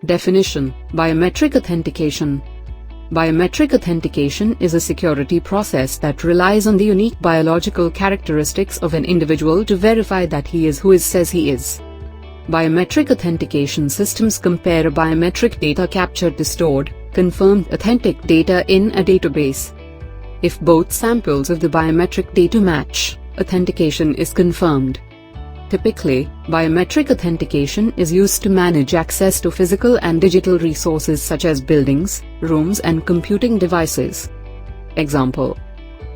Definition: Biometric authentication. Biometric authentication is a security process that relies on the unique biological characteristics of an individual to verify that he is who he says he is. Biometric authentication systems compare a biometric data captured to stored, confirmed authentic data in a database. If both samples of the biometric data match, authentication is confirmed. Typically, biometric authentication is used to manage access to physical and digital resources such as buildings, rooms and computing devices. Example: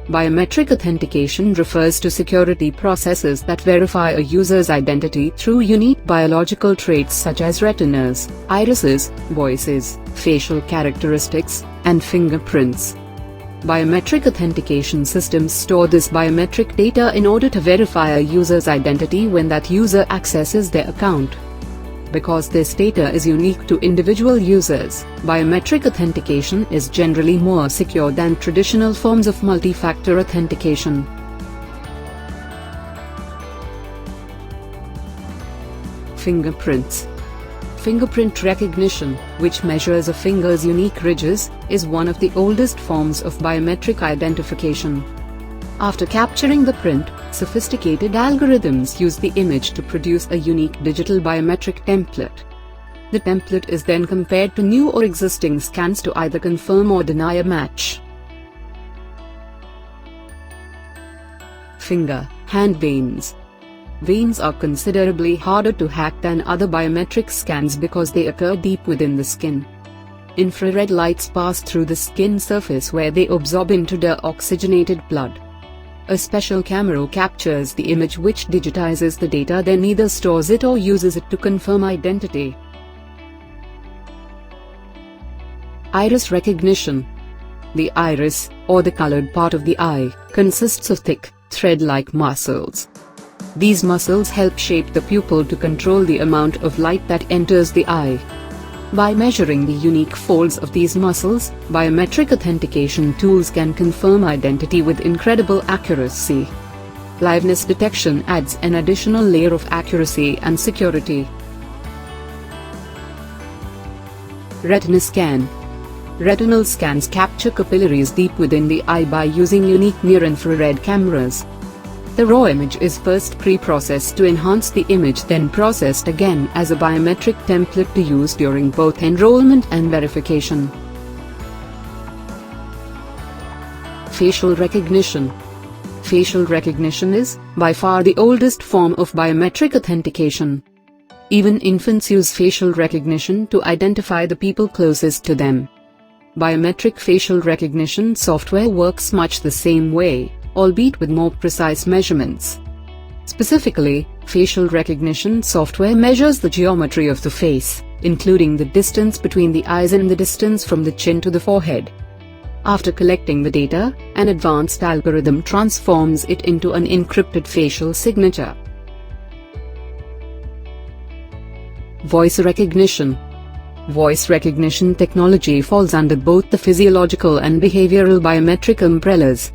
biometric authentication refers to security processes that verify a user's identity through unique biological traits such as retinas, irises, voices, facial characteristics, and fingerprints. Biometric authentication systems store this biometric data in order to verify a user's identity when that user accesses their account. Because this data is unique to individual users, biometric authentication is generally more secure than traditional forms of multi-factor authentication. Fingerprints. Fingerprint recognition, which measures a finger's unique ridges, is one of the oldest forms of biometric identification. After capturing the print, sophisticated algorithms use the image to produce a unique digital biometric template. The template is then compared to new or existing scans to either confirm or deny a match. Hand veins. Veins are considerably harder to hack than other biometric scans because they occur deep within the skin. Infrared lights pass through the skin surface where they absorb into the oxygenated blood. A special camera captures the image which digitizes the data, then either stores it or uses it to confirm identity. Iris recognition. The iris, or the colored part of the eye, consists of thick, thread-like muscles. These muscles help shape the pupil to control the amount of light that enters the eye. By measuring the unique folds of these muscles, biometric authentication tools can confirm identity with incredible accuracy. Liveness detection adds an additional layer of accuracy and security. Retina Scan. Retinal scans capture capillaries deep within the eye by using unique near-infrared cameras. The raw image is first pre-processed to enhance the image, then processed again as a biometric template to use during both enrollment and verification. Facial recognition. Facial recognition is, by far, the oldest form of biometric authentication. Even infants use facial recognition to identify the people closest to them. Biometric facial recognition software works much the same way, albeit with more precise measurements. Specifically, facial recognition software measures the geometry of the face, including the distance between the eyes and the distance from the chin to the forehead. After collecting the data, an advanced algorithm transforms it into an encrypted facial signature. Voice recognition. Voice recognition technology falls under both the physiological and behavioral biometric umbrellas.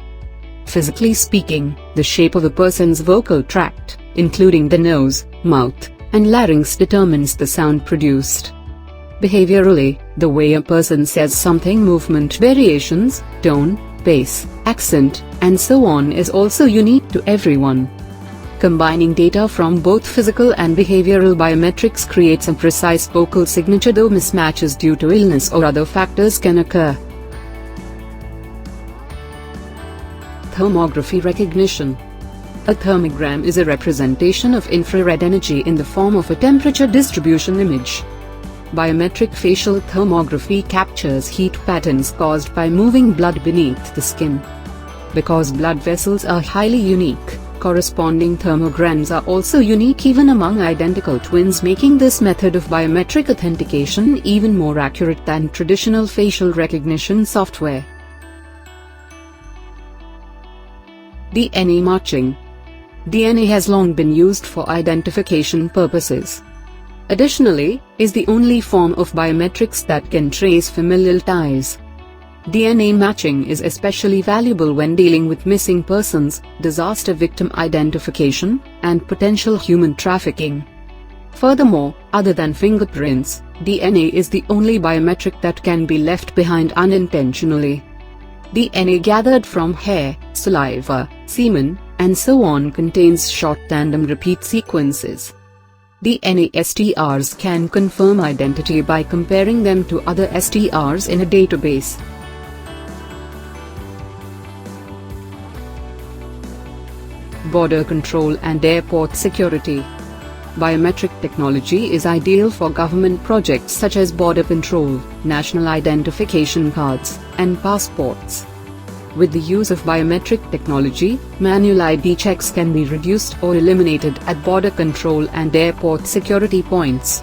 Physically speaking, the shape of a person's vocal tract, including the nose, mouth, and larynx, determines the sound produced. Behaviorally, the way a person says something, movement variations, tone, pace, accent, and so on is also unique to everyone. Combining data from both physical and behavioral biometrics creates a precise vocal signature, though mismatches due to illness or other factors can occur. Thermography recognition. A thermogram is a representation of infrared energy in the form of a temperature distribution image. Biometric facial thermography captures heat patterns caused by moving blood beneath the skin. Because blood vessels are highly unique, corresponding thermograms are also unique even among identical twins, making this method of biometric authentication even more accurate than traditional facial recognition software. DNA matching. DNA has long been used for identification purposes. Additionally, is the only form of biometrics that can trace familial ties. DNA matching is especially valuable when dealing with missing persons, disaster victim identification, and potential human trafficking. Furthermore, Other than fingerprints, DNA is the only biometric that can be left behind unintentionally. DNA gathered from hair, saliva, semen, and so on contains short tandem repeat sequences. DNA STRs can confirm identity by comparing them to other STRs in a database. Border control and airport security. Biometric technology is ideal for government projects such as border control, national identification cards, and passports. With the use of biometric technology, manual ID checks can be reduced or eliminated at border control and airport security points.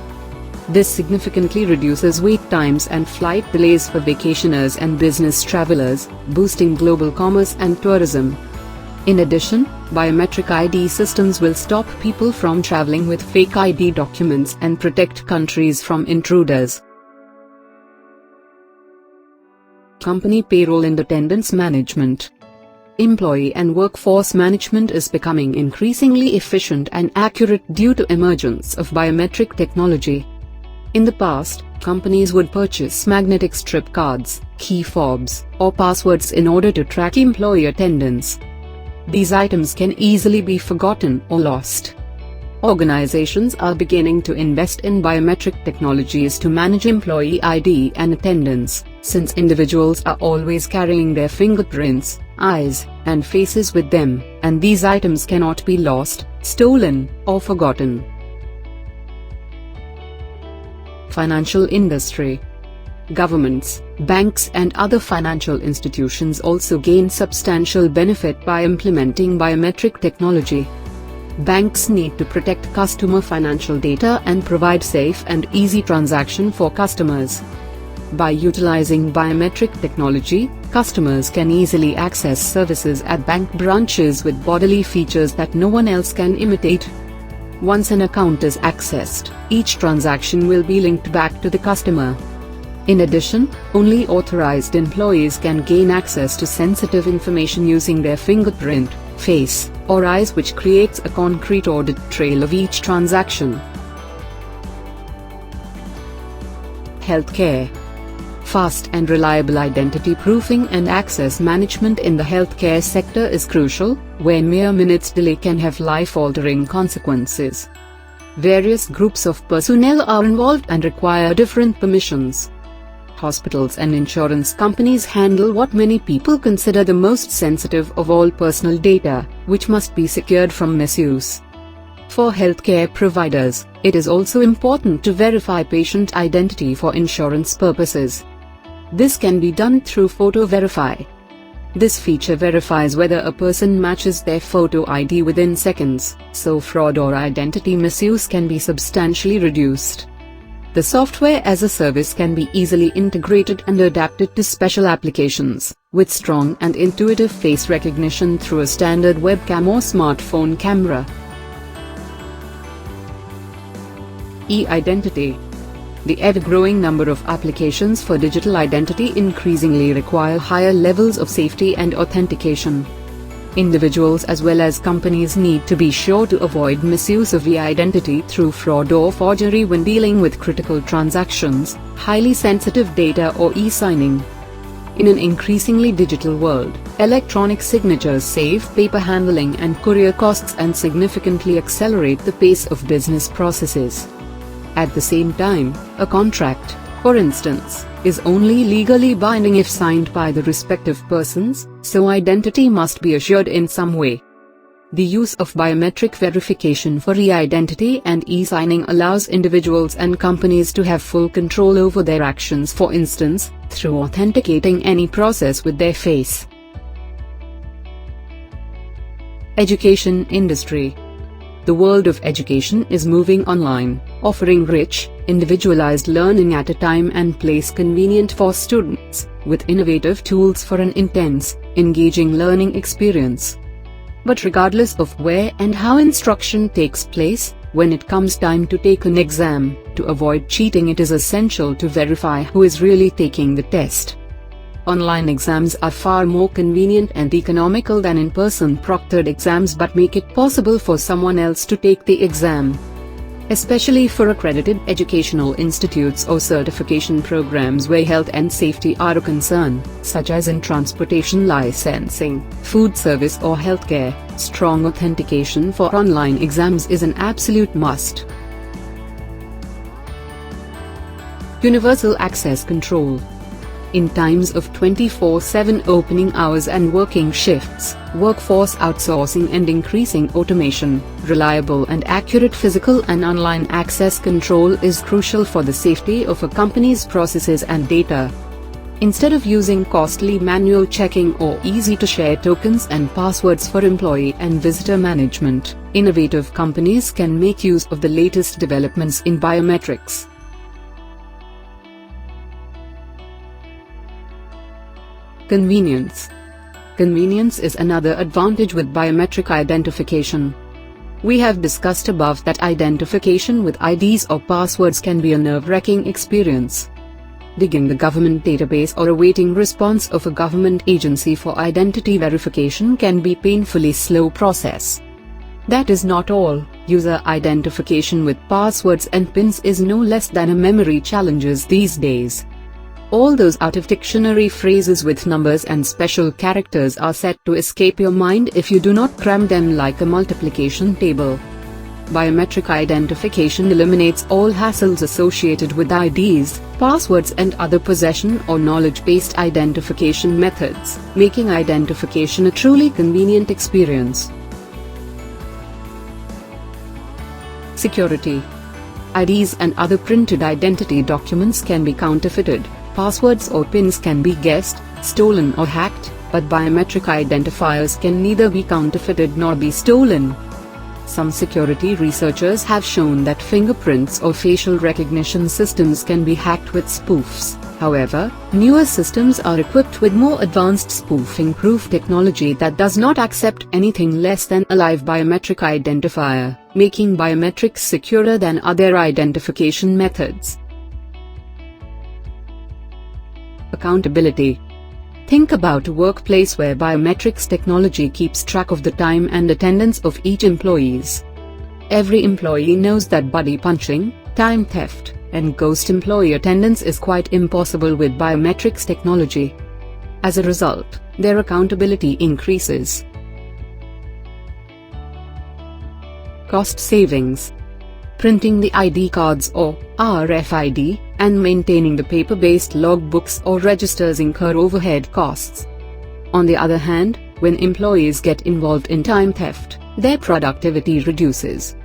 This significantly reduces wait times and flight delays for vacationers and business travelers, boosting global commerce and tourism. In addition, biometric ID systems will stop people from traveling with fake ID documents and protect countries from intruders. Company payroll and attendance management. Employee and workforce management is becoming increasingly efficient and accurate due to emergence of biometric technology. In the past, companies would purchase magnetic strip cards, key fobs, or passwords in order to track employee attendance. These items can easily be forgotten or lost. Organizations are beginning to invest in biometric technologies to manage employee ID and attendance, since individuals are always carrying their fingerprints, eyes, and faces with them, and these items cannot be lost, stolen, or forgotten. Financial industry. Governments, banks and other financial institutions also gain substantial benefit by implementing biometric technology. Banks need to protect customer financial data and provide safe and easy transaction for customers. By utilizing biometric technology, customers can easily access services at bank branches with bodily features that no one else can imitate. Once an account is accessed, each transaction will be linked back to the customer. In addition, only authorized employees can gain access to sensitive information using their fingerprint, face, or eyes, which creates a concrete audit trail of each transaction. Healthcare. Fast and reliable identity proofing and access management in the healthcare sector is crucial, where mere minutes delay can have life-altering consequences. Various groups of personnel are involved and require different permissions. Hospitals and insurance companies handle what many people consider the most sensitive of all personal data, which must be secured from misuse. For healthcare providers, it is also important to verify patient identity for insurance purposes. This can be done through Photo Verify. This feature verifies whether a person matches their photo ID within seconds, so fraud or identity misuse can be substantially reduced. The software as a service can be easily integrated and adapted to special applications, with strong and intuitive face recognition through a standard webcam or smartphone camera. E-identity. The ever-growing number of applications for digital identity increasingly require higher levels of safety and authentication. Individuals as well as companies need to be sure to avoid misuse of e-identity through fraud or forgery when dealing with critical transactions, highly sensitive data or e-signing. In an increasingly digital world, electronic signatures save paper handling and courier costs and significantly accelerate the pace of business processes. At the same time, a contract, for instance, is only legally binding if signed by the respective persons, so identity must be assured in some way. The use of biometric verification for e-identity and e-signing allows individuals and companies to have full control over their actions, for instance, through authenticating any process with their face. Education industry. The world of education is moving online, offering rich, individualized learning at a time and place convenient for students, with innovative tools for an intense, engaging learning experience. But regardless of where and how instruction takes place, when it comes time to take an exam, to avoid cheating, it is essential to verify who is really taking the test. Online exams are far more convenient and economical than in-person proctored exams, but make it possible for someone else to take the exam. especially for accredited educational institutes or certification programs where health and safety are a concern, such as in transportation licensing, food service or healthcare. Strong authentication for online exams is an absolute must. Universal access control. In times of 24/7 opening hours and working shifts, workforce outsourcing and increasing automation, reliable and accurate physical and online access control is crucial for the safety of a company's processes and data. Instead of using costly manual checking or easy-to-share tokens and passwords for employee and visitor management, innovative companies can make use of the latest developments in biometrics. Convenience. Convenience is another advantage with biometric identification. We have discussed above that identification with IDs or passwords can be a nerve-wracking experience. Digging the government database or awaiting response of a government agency for identity verification can be a painfully slow process. That is not all. User identification with passwords and PINs is no less than a memory challenge these days. All those out-of-dictionary phrases with numbers and special characters are set to escape your mind if you do not cram them like a multiplication table. Biometric identification eliminates all hassles associated with IDs, passwords and other possession or knowledge-based identification methods, making identification a truly convenient experience. Security. IDs and other printed identity documents can be counterfeited. Passwords or PINs can be guessed, stolen or hacked, but biometric identifiers can neither be counterfeited nor be stolen. Some security researchers have shown that fingerprints or facial recognition systems can be hacked with spoofs. However, newer systems are equipped with more advanced spoofing-proof technology that does not accept anything less than a live biometric identifier, making biometrics securer than other identification methods. Accountability. Think about a workplace where biometrics technology keeps track of the time and attendance of each employee. Every employee knows that buddy punching, time theft, and ghost employee attendance is quite impossible with biometrics technology. As a result, their accountability increases. Cost savings. Printing the ID cards or RFID, and maintaining the paper-based logbooks or registers incur overhead costs. On the other hand, when employees get involved in time theft, their productivity reduces.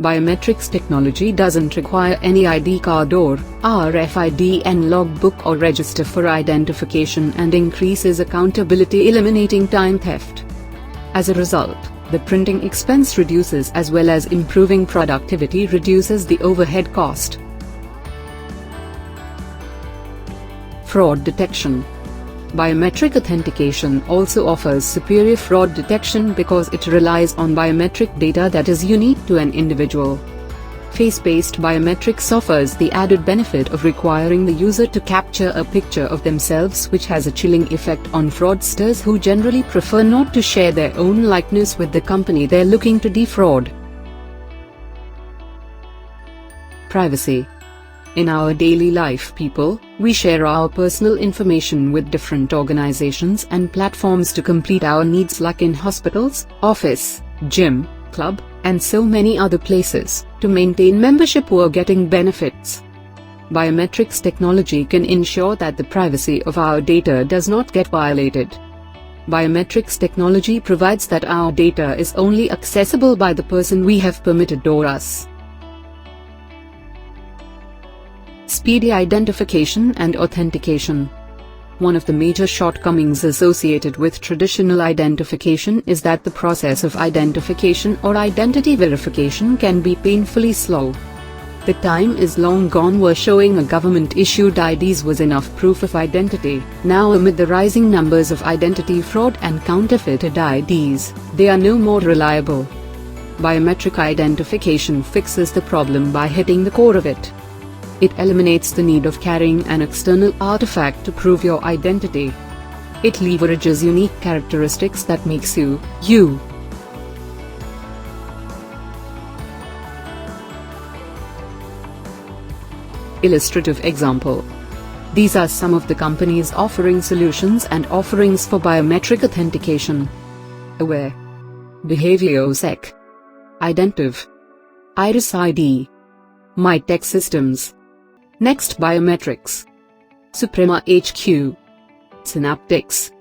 Biometrics technology doesn't require any ID card or RFID and logbook or register for identification and increases accountability, eliminating time theft. As a result, the printing expense reduces as well as improving productivity reduces the overhead cost. Fraud detection. Biometric authentication also offers superior fraud detection because it relies on biometric data that is unique to an individual. Face-based biometrics offers the added benefit of requiring the user to capture a picture of themselves, which has a chilling effect on fraudsters who generally prefer not to share their own likeness with the company they're looking to defraud. Privacy. In our daily life, we share our personal information with different organizations and platforms to complete our needs, like in hospitals, office, gym, club, and so many other places, to maintain membership or getting benefits. Biometrics technology can ensure that the privacy of our data does not get violated. Biometrics technology provides that our data is only accessible by the person we have permitted or us. Speedy identification and authentication. One of the major shortcomings associated with traditional identification is that the process of identification or identity verification can be painfully slow. The time is long gone where showing a government-issued IDs was enough proof of identity. Now, amid the rising numbers of identity fraud and counterfeited IDs, they are no more reliable. Biometric identification fixes the problem by hitting the core of it. It eliminates the need of carrying an external artifact to prove your identity. It leverages unique characteristics that makes you, you. Illustrative example. These are some of the companies offering solutions and offerings for biometric authentication. Aware, Behaviosec, Identiv, Iris ID, MyTech Systems, Next Biometrics, Suprema HQ, Synaptics.